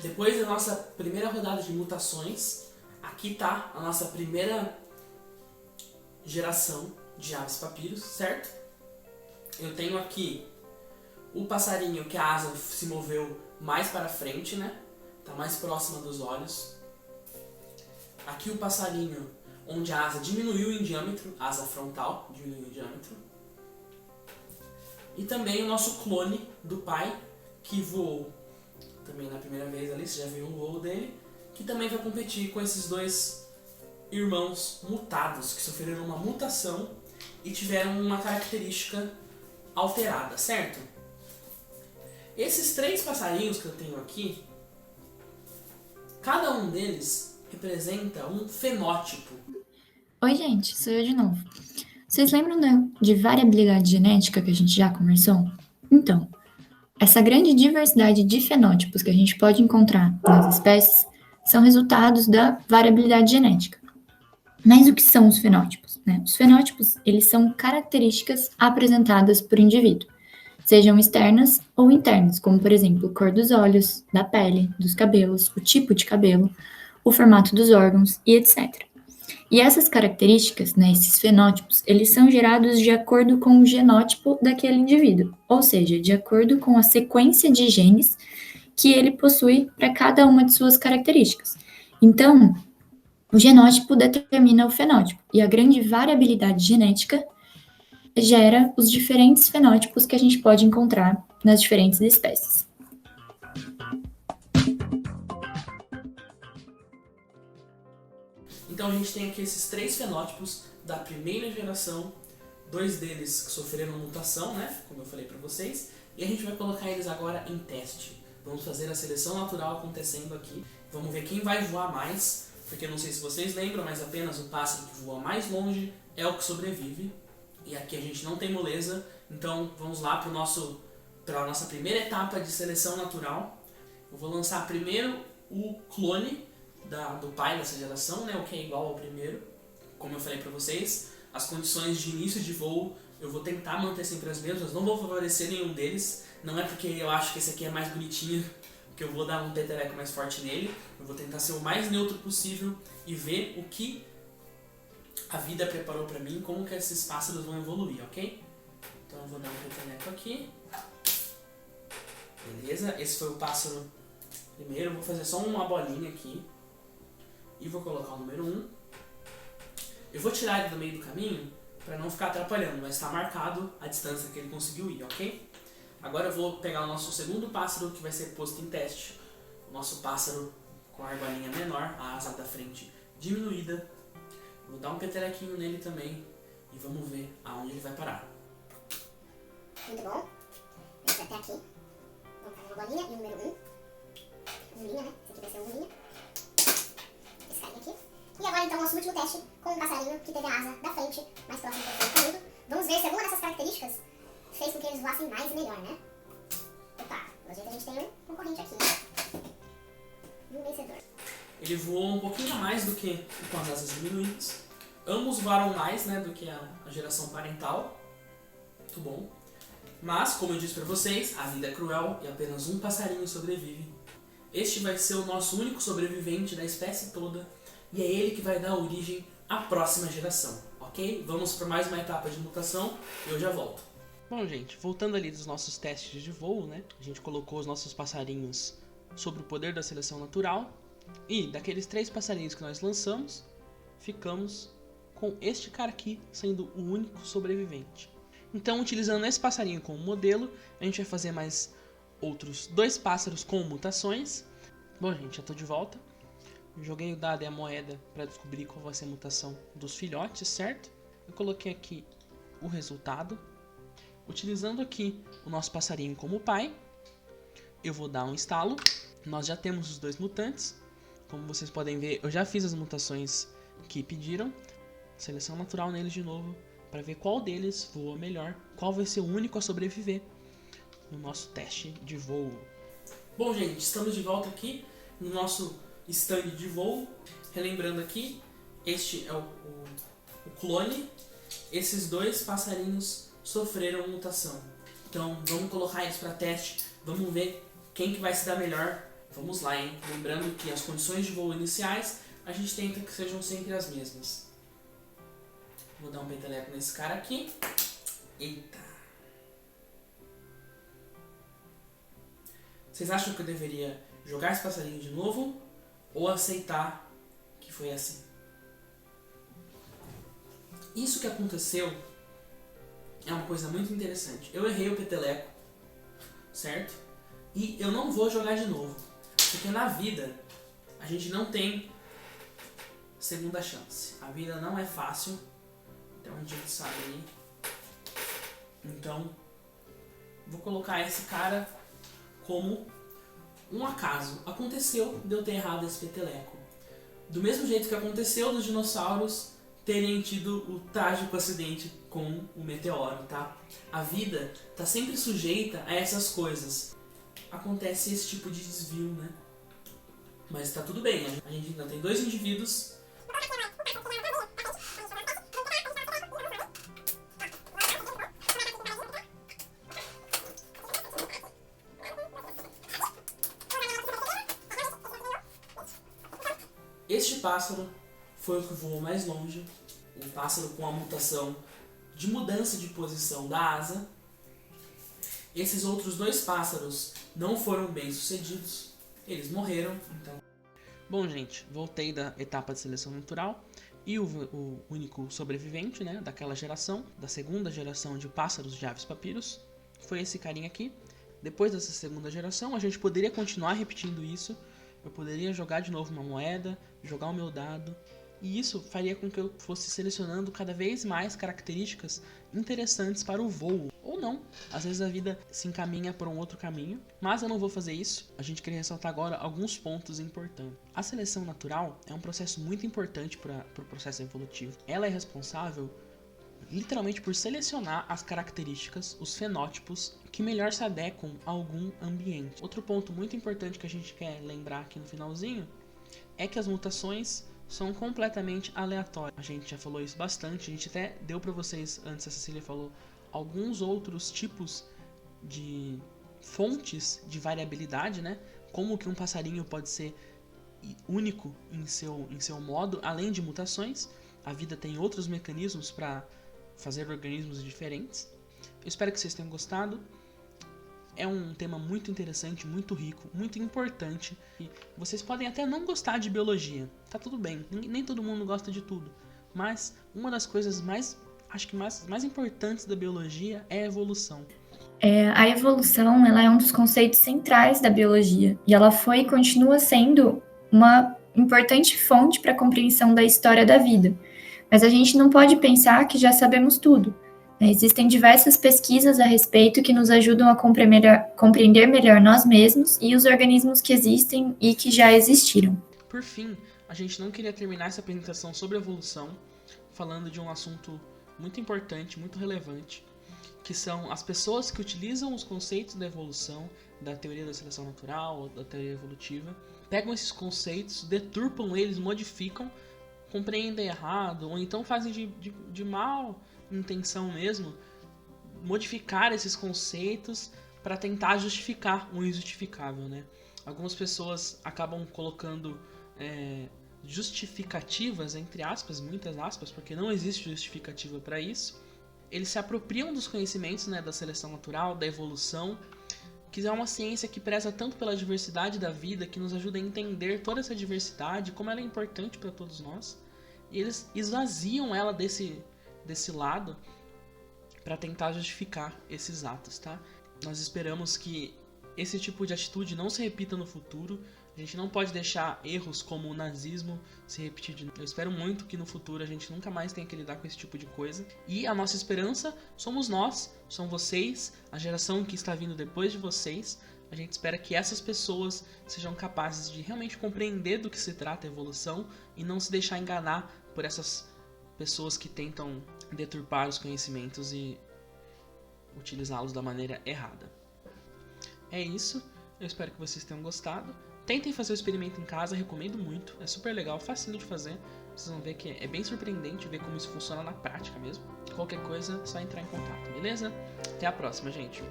Depois da nossa primeira rodada de mutações, aqui está a nossa primeira geração de aves papiros, certo? Eu tenho aqui o passarinho que a asa se moveu mais para frente, né? Tá mais próxima dos olhos. Aqui o passarinho onde a asa diminuiu em diâmetro, a asa frontal diminuiu em diâmetro. E também o nosso clone do pai, que voou também na primeira vez ali, você já viu o voo dele, que também vai competir com esses dois irmãos mutados, que sofreram uma mutação e tiveram uma característica alterada, certo? Esses 3 passarinhos que eu tenho aqui, cada um deles representa um fenótipo. Oi, gente, sou eu de novo. Vocês lembram de variabilidade genética que a gente já conversou? Então, essa grande diversidade de fenótipos que a gente pode encontrar nas espécies são resultados da variabilidade genética. Mas o que são os fenótipos, né? Os fenótipos, eles são características apresentadas por indivíduo, sejam externas ou internas, como, por exemplo, cor dos olhos, da pele, dos cabelos, o tipo de cabelo, o formato dos órgãos e etc. E essas características, né, esses fenótipos, eles são gerados de acordo com o genótipo daquele indivíduo, ou seja, de acordo com a sequência de genes que ele possui para cada uma de suas características. Então, o genótipo determina o fenótipo, e a grande variabilidade genética gera os diferentes fenótipos que a gente pode encontrar nas diferentes espécies. Então a gente tem aqui esses 3 fenótipos da primeira geração, 2 deles que sofreram mutação, né, como eu falei para vocês, e a gente vai colocar eles agora em teste. Vamos fazer a seleção natural acontecendo aqui, vamos ver quem vai voar mais, porque eu não sei se vocês lembram, mas apenas o pássaro que voa mais longe é o que sobrevive, e aqui a gente não tem moleza, então vamos lá para a nossa primeira etapa de seleção natural. Eu vou lançar primeiro o clone do pai dessa geração, né, o que é igual ao primeiro. Como eu falei para vocês, as condições de início de voo eu vou tentar manter sempre as mesmas, não vou favorecer nenhum deles, não é porque eu acho que esse aqui é mais bonitinho que eu vou dar um peteleco mais forte nele, eu vou tentar ser o mais neutro possível e ver o que a vida preparou para mim, como que esses pássaros vão evoluir, ok? Então eu vou dar um peteleco aqui. Beleza, esse foi o pássaro primeiro, eu vou fazer só uma bolinha aqui. E vou colocar o número 1. Eu vou tirar ele do meio do caminho para não ficar atrapalhando, mas está marcado a distância que ele conseguiu ir, ok? Agora eu vou pegar o nosso segundo pássaro que vai ser posto em teste. O nosso pássaro com a argolinha menor, a asa da frente diminuída. Vou dar um petelequinho nele também e vamos ver aonde ele vai parar. Muito bom. Vamos até aqui. Vamos fazer uma bolinha e o número 1. Bolinha, né? Esse aqui vai ser uma bolinha. E agora então nosso último teste com um passarinho que teve a asa da frente mais próxima do período. Vamos ver se alguma dessas características fez com que eles voassem mais e melhor, né? Opa, pelo jeito a gente tem um concorrente aqui. E um vencedor. Ele voou um pouquinho a mais do que com as asas diminuídas. Ambos voaram mais, né, do que a geração parental. Muito bom. Mas, como eu disse para vocês, a vida é cruel e apenas um passarinho sobrevive. Este vai ser o nosso único sobrevivente da espécie toda. E é ele que vai dar origem à próxima geração, ok? Vamos para mais uma etapa de mutação e eu já volto. Bom, gente, voltando ali dos nossos testes de voo, né? A gente colocou os nossos passarinhos sobre o poder da seleção natural. E daqueles 3 passarinhos que nós lançamos, ficamos com este cara aqui sendo o único sobrevivente. Então, utilizando esse passarinho como modelo, a gente vai fazer mais outros 2 pássaros com mutações. Bom, gente, já estou de volta. Joguei o dado e a moeda para descobrir qual vai ser a mutação dos filhotes, certo? Eu coloquei aqui o resultado. Utilizando aqui o nosso passarinho como pai, eu vou dar um estalo. Nós já temos os 2 mutantes. Como vocês podem ver, eu já fiz as mutações que pediram. Seleção natural neles de novo, para ver qual deles voa melhor, qual vai ser o único a sobreviver no nosso teste de voo. Bom, gente, estamos de volta aqui no nosso stand de voo. Relembrando aqui, este é o clone. Esses 2 passarinhos sofreram mutação. Então vamos colocar eles para teste. Vamos ver quem que vai se dar melhor Vamos lá, hein? Lembrando que as condições de voo iniciais a gente tenta que sejam sempre as mesmas. Vou dar um peteleco nesse cara aqui. Eita. Vocês acham que eu deveria jogar esse passarinho de novo ou aceitar que foi assim? Isso que aconteceu é uma coisa muito interessante. Eu errei o peteleco, certo? E eu não vou jogar de novo. Porque na vida, a gente não tem segunda chance. A vida não é fácil. Até onde a gente sabe aí. Então, vou colocar esse cara como um acaso. Aconteceu de eu ter errado esse peteleco. Do mesmo jeito que aconteceu dos dinossauros terem tido o trágico acidente com o meteoro, tá? A vida tá sempre sujeita a essas coisas. Acontece esse tipo de desvio, né? Mas tá tudo bem, a gente ainda tem 2 indivíduos. Este pássaro foi o que voou mais longe, um pássaro com a mutação de mudança de posição da asa. Esses outros 2 pássaros não foram bem sucedidos, eles morreram. Então, bom, gente, voltei da etapa de seleção natural e o único sobrevivente, né, daquela geração, da segunda geração de pássaros de aves papiros, foi esse carinha aqui. Depois dessa segunda geração, a gente poderia continuar repetindo isso. Eu poderia jogar de novo uma moeda, jogar o meu dado, e isso faria com que eu fosse selecionando cada vez mais características interessantes para o voo. Ou não, às vezes a vida se encaminha por um outro caminho, mas eu não vou fazer isso. A gente queria ressaltar agora alguns pontos importantes. A seleção natural é um processo muito importante para o processo evolutivo. Ela é responsável literalmente por selecionar as características, os fenótipos que melhor se adequam a algum ambiente. Outro ponto muito importante que a gente quer lembrar aqui no finalzinho é que as mutações são completamente aleatórias. A gente já falou isso bastante, a gente até deu para vocês, antes a Cecília falou, alguns outros tipos de fontes de variabilidade, né? Como que um passarinho pode ser único em seu modo, além de mutações. A vida tem outros mecanismos para fazer organismos diferentes. Eu espero que vocês tenham gostado. É um tema muito interessante, muito rico, muito importante. E vocês podem até não gostar de biologia, tá tudo bem, nem todo mundo gosta de tudo. Mas uma das coisas mais importantes da biologia é a evolução. A evolução, ela é um dos conceitos centrais da biologia. E ela foi e continua sendo uma importante fonte para a compreensão da história da vida. Mas a gente não pode pensar que já sabemos tudo. Existem diversas pesquisas a respeito que nos ajudam a compreender melhor nós mesmos e os organismos que existem e que já existiram. Por fim, a gente não queria terminar essa apresentação sobre evolução falando de um assunto muito importante, muito relevante, que são as pessoas que utilizam os conceitos da evolução, da teoria da seleção natural, da teoria evolutiva, pegam esses conceitos, deturpam eles, modificam, compreendem errado, ou então fazem de mal intenção mesmo, modificar esses conceitos para tentar justificar o injustificável, né? Algumas pessoas acabam colocando justificativas, entre aspas, muitas aspas, porque não existe justificativa para isso. Eles se apropriam dos conhecimentos, né, da seleção natural, da evolução, que é uma ciência que preza tanto pela diversidade da vida, que nos ajuda a entender toda essa diversidade, como ela é importante para todos nós. E eles esvaziam ela desse lado para tentar justificar esses atos, tá? Nós esperamos que esse tipo de atitude não se repita no futuro. A gente não pode deixar erros como o nazismo se repetir de novo. Eu espero muito que no futuro a gente nunca mais tenha que lidar com esse tipo de coisa. E a nossa esperança somos nós, são vocês, a geração que está vindo depois de vocês. A gente espera que essas pessoas sejam capazes de realmente compreender do que se trata a evolução e não se deixar enganar por essas pessoas que tentam deturpar os conhecimentos e utilizá-los da maneira errada. É isso, eu espero que vocês tenham gostado. Tentem fazer o experimento em casa, recomendo muito, é super legal, facinho de fazer. Vocês vão ver que é bem surpreendente ver como isso funciona na prática mesmo. Qualquer coisa, é só entrar em contato, beleza? Até a próxima, gente!